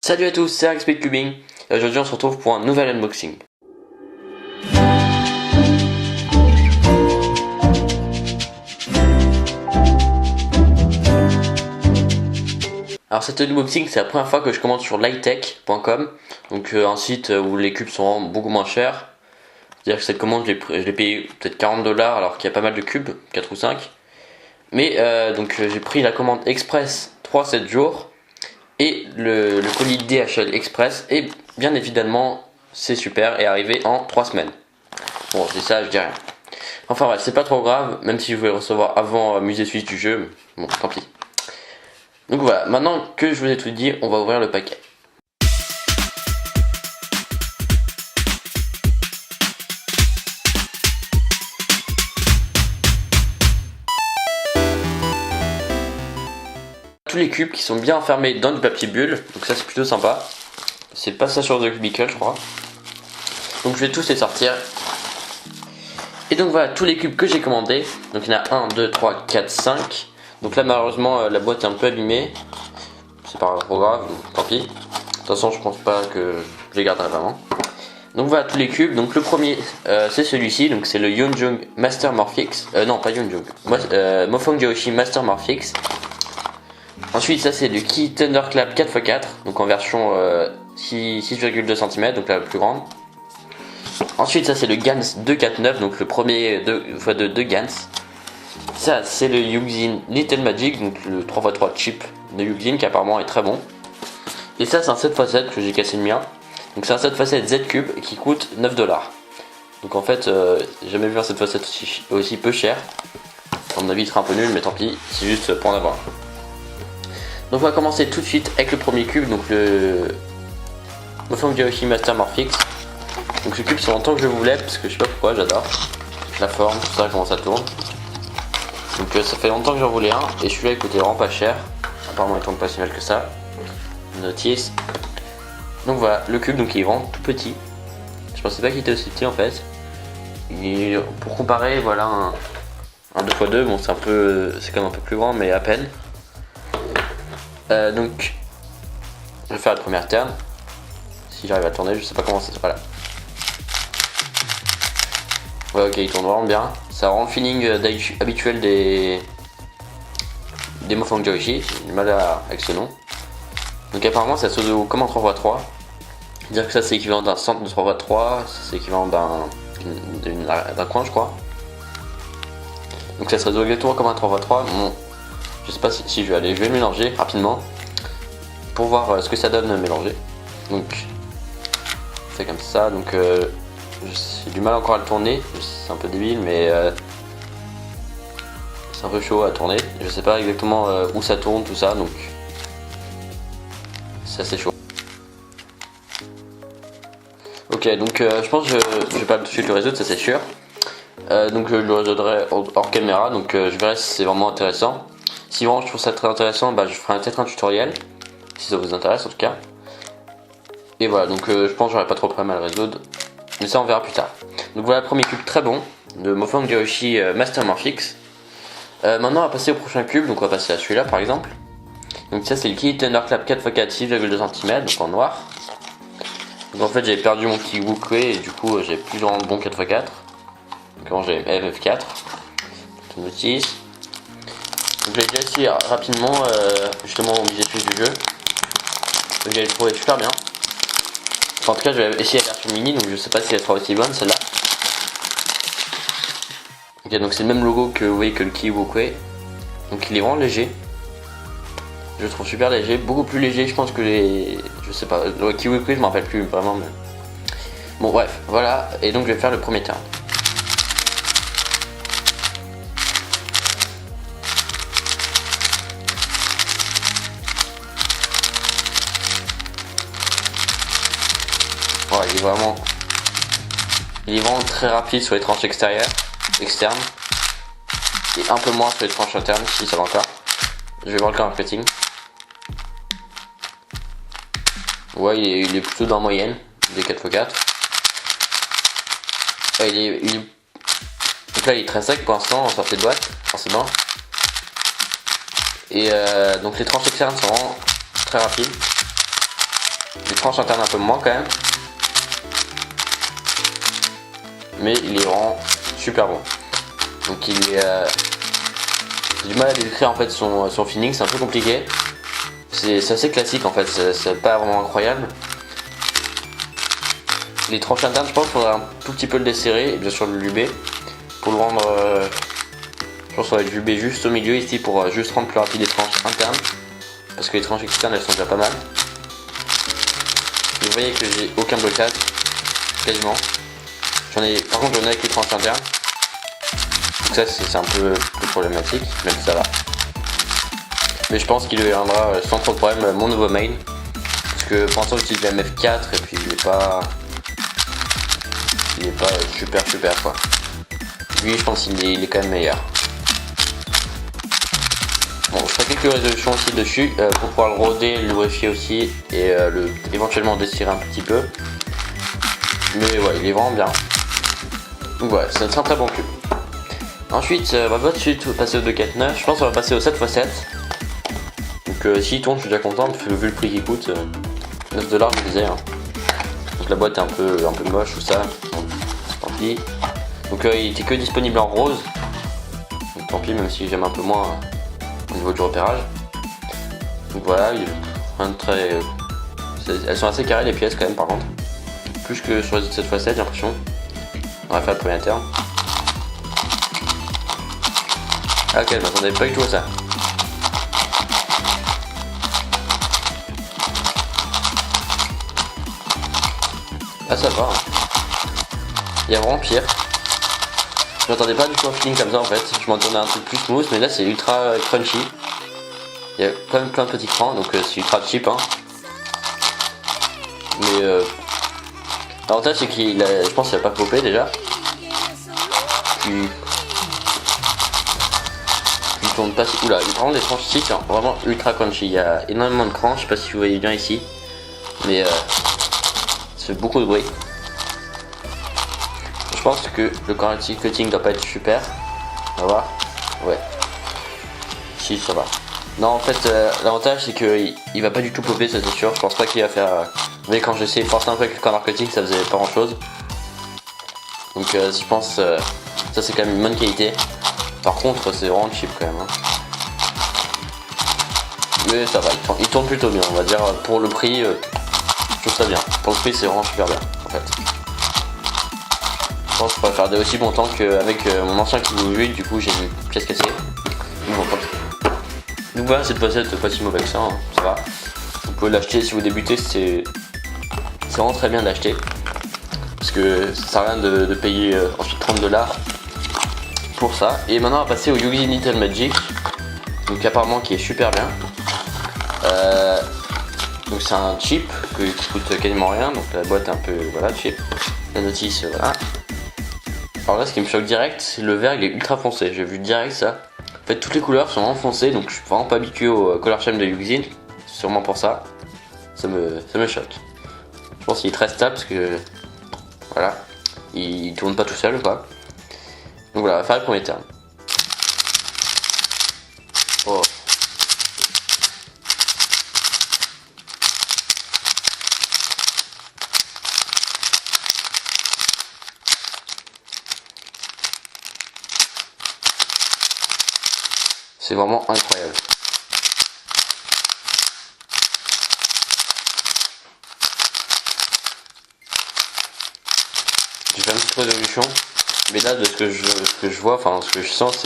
Salut à tous, c'est Speed Cubing et aujourd'hui on se retrouve pour un nouvel unboxing. Alors cet unboxing c'est la première fois que je commande sur lightech.com, donc un site où les cubes sont vraiment beaucoup moins chers. C'est-à-dire que cette commande je l'ai payé peut-être 40$ alors qu'il y a pas mal de cubes, 4 ou 5. Mais j'ai pris la commande express 3-7 jours. Et le colis DHL Express, et bien évidemment c'est super, est arrivé en 3 semaines. Bon, je dis ça, je dis rien. Enfin bref, c'est pas trop grave, même si je voulais recevoir avant musée suisse du jeu, bon tant pis. Donc voilà, maintenant que je vous ai tout dit, on va ouvrir le paquet. Tous les cubes qui sont bien enfermés dans du papier bulle, donc ça c'est plutôt sympa. C'est pas ça sur The Cubicle je crois. Donc je vais tous les sortir. Et donc voilà tous les cubes que j'ai commandés. Donc il y en a 1, 2, 3, 4, 5. Donc là malheureusement la boîte est un peu abîmée. C'est pas trop grave, tant pis. De toute façon je pense pas que je les garderai vraiment. Donc voilà tous les cubes. Donc le premier c'est celui-ci. Donc c'est le Yonjung Master Morphix. Non pas Yonjung. Mofang Joshi Master Morphix. Ensuite ça c'est le Key Thunderclap 4x4. Donc en version 6,2 cm. Donc la plus grande. Ensuite ça c'est le Gans 249, donc le premier 2x2 Gans. Ça c'est le Yuxin Little Magic, donc le 3x3 chip de Yuxin qui apparemment est très bon. Et ça c'est un 7x7 que j'ai cassé le mien. Donc c'est un 7x7 Z Cube qui coûte 9$. Donc en fait j'ai jamais vu un 7x7 aussi peu cher. À mon avis il sera un peu nul mais tant pis, c'est juste pour en avoir. Donc on va commencer tout de suite avec le premier cube, donc le Mofang Joshi Master Morphix. Donc ce cube c'est longtemps que je voulais parce que je sais pas pourquoi, j'adore la forme, tout ça, comment ça tourne. Donc ça fait longtemps que j'en voulais un et celui-là il coûtait vraiment pas cher. Apparemment il tourne pas si mal que ça. Notice. Donc voilà le cube, donc il est vraiment tout petit. Je pensais pas qu'il était aussi petit en fait. Et pour comparer voilà un 2x2, bon c'est quand même un peu plus grand mais à peine. Donc je vais faire la première turn. Si j'arrive à tourner, je sais pas comment ça sera là. Ouais ok il tourne vraiment bien. Ça rend le feeling habituel des Mofang Joshi. J'ai du mal avec ce nom. Donc apparemment ça se joue comme en 3x3. Dire que ça c'est équivalent d'un centre de 3x3. C'est équivalent d'un coin je crois. Donc ça se joue exactement comme un 3x3. Bon, je sais pas si je vais aller. Je vais le mélanger rapidement. Pour voir ce que ça donne mélanger. Donc c'est comme ça. Donc j'ai du mal encore à le tourner, c'est un peu débile mais c'est un peu chaud à tourner. Je sais pas exactement où ça tourne tout ça donc c'est assez chaud. Ok donc je pense que je vais pas tout de suite le résoudre, ça c'est sûr. Donc je le résoudrai hors caméra, donc je verrai si c'est vraiment intéressant. Si vraiment je trouve ça très intéressant, je ferai peut-être un tutoriel, si ça vous intéresse en tout cas. Et voilà donc je pense que j'aurai pas trop de problème à le résoudre. Mais ça on verra plus tard. Donc voilà le premier cube très bon de Mofang Joshi Master Morphix. Maintenant on va passer au prochain cube, donc on va passer à celui-là par exemple. Donc ça c'est le Key Thunderclap 4x4 6,2 cm, donc en noir. Donc en fait j'avais perdu mon Key Wukwe et du coup j'ai plus vraiment le bon 4x4. Donc avant j'ai FF4. Tout notice. Donc j'ai déjà essayé rapidement justement au musée suisse du jeu. Donc j'ai trouvé super bien. En tout cas je vais essayer la version mini, donc je sais pas si elle sera aussi bonne celle-là. Ok donc c'est le même logo que vous voyez que le Key Wukwe. Donc il est vraiment léger. Je le trouve super léger, beaucoup plus léger je pense que les... Je sais pas, le Key Wukwe je m'en rappelle plus vraiment mais... Bon bref, voilà, et donc je vais faire le premier turn. Voilà, il est vraiment très rapide sur les tranches externes et un peu moins sur les tranches internes si ça va encore. Je vais voir le camp marketing. Ouais, il est plutôt dans la moyenne des 4x4. Ouais, donc là il est très sec pour l'instant en sortie de boîte, forcément. Et donc les tranches externes sont vraiment très rapides. Les tranches internes un peu moins quand même. Mais il est vraiment super bon. Donc il est... j'ai du mal à décrire en fait son feeling, c'est un peu compliqué. C'est assez classique en fait, c'est pas vraiment incroyable. Les tranches internes, je pense qu'il faudrait un tout petit peu le desserrer et bien sûr le luber. Pour le rendre... je pense qu'on va le luber juste au milieu ici pour juste rendre plus rapide les tranches internes. Parce que les tranches externes elles sont déjà pas mal. Vous voyez que j'ai aucun blocage, quasiment. Par contre j'en ai avec les tranches internes. Donc ça c'est un peu plus problématique, même si ça va. Mais je pense qu'il deviendra sans trop de problème mon nouveau main. Parce que pour l'instant j'utilise la MF4 et puis il est pas super quoi. Lui je pense qu'il est quand même meilleur. Bon, je ferai quelques résolutions aussi dessus pour pouvoir le roder, le lubrifier aussi et éventuellement desserrer un petit peu. Mais ouais, il est vraiment bien. Donc voilà, c'est un très bon cube. Ensuite, on va pas tout de suite passer au 249. Je pense qu'on va passer au 7x7. Donc s'il tourne, je suis déjà content, vu le prix qu'il coûte. 9 $, je disais. Hein. Donc la boîte est un peu moche, tout ça. Donc, tant pis. Donc il était que disponible en rose. Donc tant pis, même si j'aime un peu moins au niveau du repérage. Donc voilà, il est un très... elles sont assez carrées les pièces quand même par contre. Plus que sur les autres 7x7, j'ai l'impression. On va faire le premier terme. Ah ok, je m'attendais pas du tout à ça. Ah ça va. Il y a vraiment pire. Je m'attendais pas du tout à un feeling comme ça en fait. Je m'attendais à un truc plus smooth, mais là c'est ultra crunchy. Il y a quand même plein de petits crans, donc c'est ultra cheap. Hein. Mais l'avantage c'est qu'il a, je pense qu'il a pas popé déjà. Puis il tourne pas si... Oula, il prend des tranches ici, c'est vraiment ultra crunchy. Il y a énormément de crans, je sais pas si vous voyez bien ici. Mais ça fait beaucoup de bruit. Je pense que le quality cutting doit pas être super. On va voir. Ouais. Si, ça va. Non, en fait, l'avantage c'est qu'il va pas du tout popper, ça c'est sûr. Je pense pas qu'il va faire... mais quand j'essaie de forcer un peu avec le corner cutting, ça faisait pas grand chose. Donc je pense ça c'est quand même une bonne qualité. Par contre, c'est vraiment cheap quand même. Hein. Mais ça va, il tourne plutôt bien, on va dire. Pour le prix, je trouve ça bien. Pour le prix, c'est vraiment super bien en fait. Je pense que je pourrais faire des aussi bons temps qu'avec mon ancien qui vous 8, du coup j'ai une pièce cassée. Donc voilà, cette pochette pas si mauvais que ça, hein, ça va. Vous pouvez l'acheter si vous débutez, c'est vraiment très bien d'acheter. Parce que ça sert à rien de payer ensuite 30 $. Pour ça. Et maintenant on va passer au Yu-Gi Little Magic. Donc apparemment qui est super bien. Donc c'est un chip qui coûte quasiment rien. Donc la boîte est un peu voilà cheap. La notice voilà. Alors là ce qui me choque direct, c'est le vert il est ultra foncé. J'ai vu direct ça. En fait toutes les couleurs sont vraiment foncées. Donc je suis vraiment pas habitué au color scheme de Yu-Gi. Sûrement pour ça. Ça me choque. Je pense qu'il est très stable parce que voilà. Il tourne pas tout seul quoi. Donc voilà, on va faire le premier terme. Oh. C'est vraiment incroyable. J'ai fait une petite résolution. Mais là, de ce que je vois, enfin ce que je sens,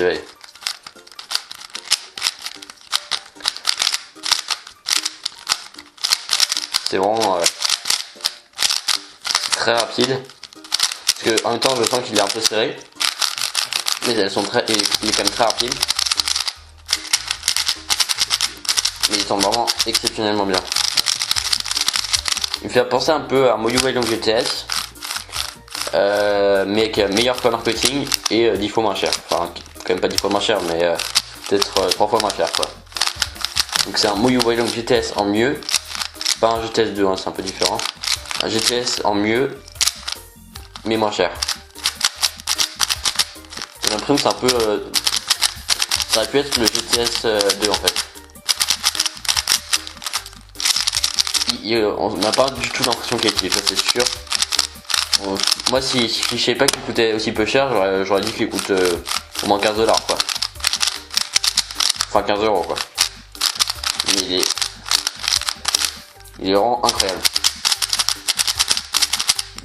c'est vraiment très rapide. Parce que en même temps, je sens qu'il est un peu serré, mais elles sont il est quand même très rapide. Mais il tombe vraiment exceptionnellement bien. Il me fait penser un peu à Moyu Wei Long GTS. Mais avec un meilleur corner cutting et 10 fois moins cher. Enfin, quand même pas 10 fois moins cher, mais peut-être 3 fois moins cher quoi. Donc c'est un Moyu Wei Long GTS en mieux. Pas un GTS 2, hein, c'est un peu différent. Un GTS en mieux, mais moins cher. J'ai l'impression que c'est un peu... ça aurait pu être le GTS 2 en fait. on n'a pas du tout l'impression qu'il est cheap, ça c'est sûr. Moi si je savais pas qu'il coûtait aussi peu cher, j'aurais dit qu'il coûte au moins 15 $ quoi. Enfin 15 € quoi. Mais il est vraiment incroyable.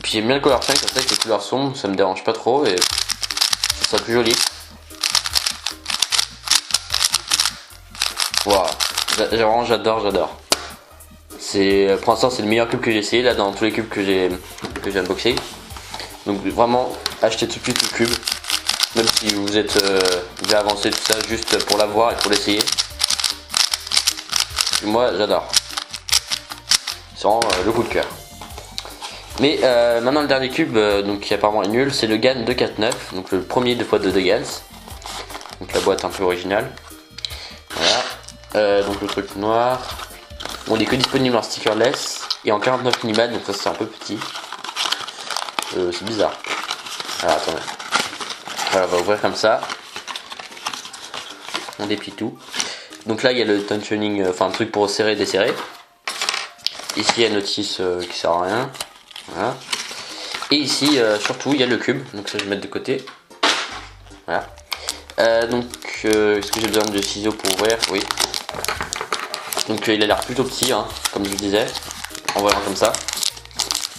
Puis j'aime bien le color change, ça fait que les couleurs sombres, ça me dérange pas trop et je trouve ça plus joli. Waouh, vraiment j'adore. C'est pour l'instant c'est le meilleur cube que j'ai essayé là dans tous les cubes que j'ai unboxé. Donc vraiment achetez tout de suite le cube, même si vous êtes déjà avancé tout ça juste pour l'avoir et pour l'essayer. Moi j'adore. C'est vraiment le coup de cœur. Mais maintenant le dernier cube donc qui apparemment est nul, c'est le GAN 249, donc le premier 2x2 de GANs. Donc la boîte un peu originale. Voilà. Donc le truc noir. Bon, il est que disponible en stickerless et en 49 mm, donc ça c'est un peu petit. C'est bizarre. Alors attendez. Voilà, on va ouvrir comme ça. On déplie tout. Donc là il y a le tensioning, enfin un truc pour serrer et desserrer. Ici il y a une notice qui sert à rien. Voilà. Et ici surtout il y a le cube, donc ça je vais mettre de côté. Voilà. Donc est-ce que j'ai besoin de ciseaux pour ouvrir? Oui. Donc il a l'air plutôt petit hein, comme je vous disais, en voyant comme ça.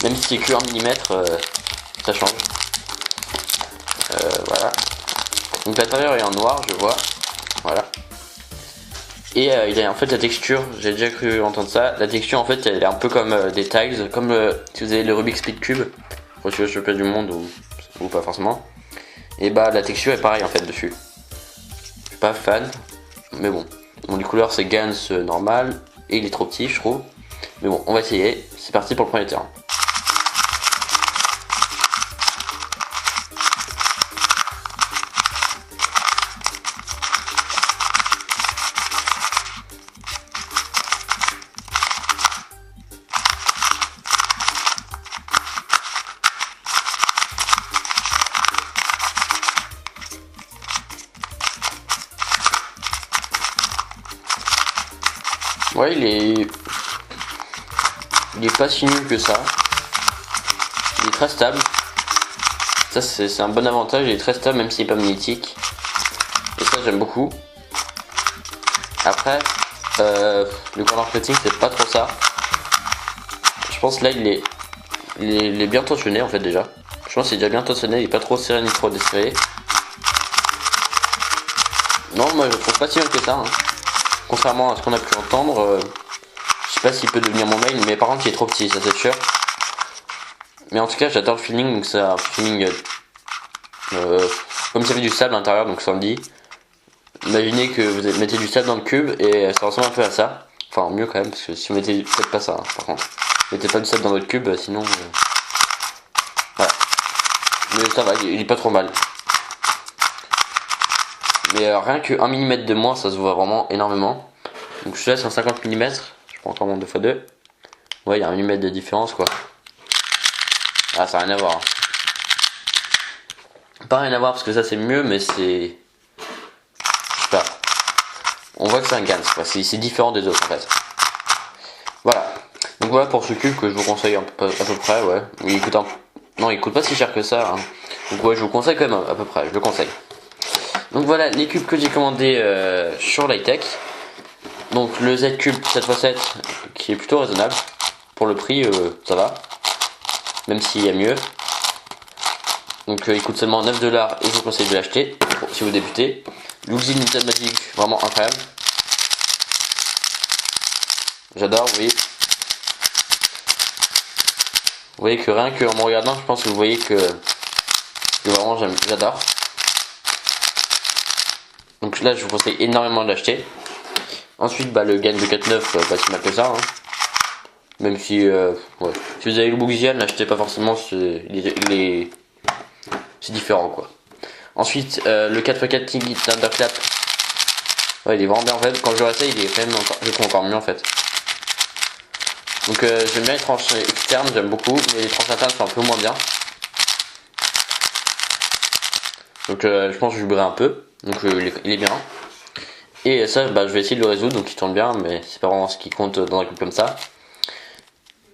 Même si c'est que 1 mm, ça change. Voilà. Donc l'intérieur est en noir, je vois. Voilà. Et il a en fait la texture, j'ai déjà cru entendre ça. La texture en fait elle est un peu comme des tiles, comme si vous avez le Rubik's Speed Cube, pour le championnat du monde ou pas forcément. Et bah la texture est pareille en fait dessus. Je suis pas fan, mais bon. Bon, les couleurs c'est Gans normal et il est trop petit je trouve. Mais bon, on va essayer. C'est parti pour le premier terrain. Ouais, il est pas si nul que ça. Il est très stable. Ça c'est un bon avantage, il est très stable même s'il est pas magnétique. Et ça j'aime beaucoup. Après, le corner plating c'est pas trop ça. Je pense là il est bien tensionné en fait déjà. Je pense qu'il est déjà bien tensionné, il est pas trop serré ni trop desserré. Non, moi je trouve pas si mal que ça. Hein. Contrairement à ce qu'on a pu entendre, je sais pas s'il peut devenir mon mail, mais par contre il est trop petit, ça c'est sûr. Mais en tout cas j'adore le feeling, donc c'est un feeling comme s'il y avait du sable à l'intérieur, donc ça me dit. Imaginez que vous mettez du sable dans le cube et ça ressemble un peu à ça. Enfin mieux quand même, parce que si vous mettez, faites pas ça hein, par contre. Mettez pas du sable dans votre cube, sinon... Voilà. Mais ça va, il est pas trop mal. Mais rien que 1 mm de moins, ça se voit vraiment énormément. Donc je laisse en 50 mm, je prends encore mon 2x2. Ouais, il y a 1 mm de différence quoi. Ah, ça n'a rien à voir. Pas rien à voir parce que ça c'est mieux, mais c'est... Je sais pas. On voit que c'est un Gans quoi, c'est différent des autres en fait. Voilà. Donc voilà pour ce cube que je vous conseille à peu près, ouais. Il coûte non, il coûte pas si cher que ça. Hein. Donc ouais, je vous conseille quand même à peu près, je le conseille. Donc voilà les cubes que j'ai commandés sur Lightech. Donc le Z Cube 7x7 qui est plutôt raisonnable. Pour le prix, ça va. Même s'il y a mieux. Donc il coûte seulement 9 $ et je vous conseille de l'acheter si vous débutez. L'usine Little Magic, vraiment incroyable. J'adore, oui. Vous voyez que rien qu'en me regardant, je pense que vous voyez que vraiment j'adore. Donc là je vous conseille énormément de l'acheter. Ensuite bah, le GAN 249 pas si mal que ça hein. Même si ouais. Si vous avez le Booxian, l'achetez pas forcément, c'est différent quoi. Ensuite le 4x4 King Thunderclap. Ouais, il est vraiment bien en fait, quand je le réessaye il est quand même encore, je trouve encore mieux en fait. Donc j'aime bien les tranches externes, j'aime beaucoup, mais les tranches internes sont un peu moins bien. Donc je pense que je vibrerai un peu. Donc il est bien. Et ça bah, je vais essayer de le résoudre, donc il tourne bien, mais c'est pas vraiment ce qui compte dans un cube comme ça.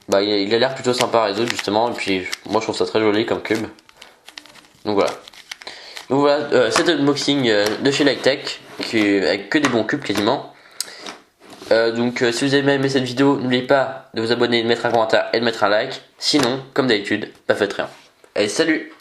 bah, il a l'air plutôt sympa à résoudre justement. Et puis moi je trouve ça très joli comme cube. Donc voilà. Donc voilà, cet unboxing de chez Lightech avec que des bons cubes quasiment. Si vous avez aimé cette vidéo, n'oubliez pas de vous abonner, de mettre un commentaire et de mettre un like. Sinon, comme d'habitude, bah faites rien. Allez, salut!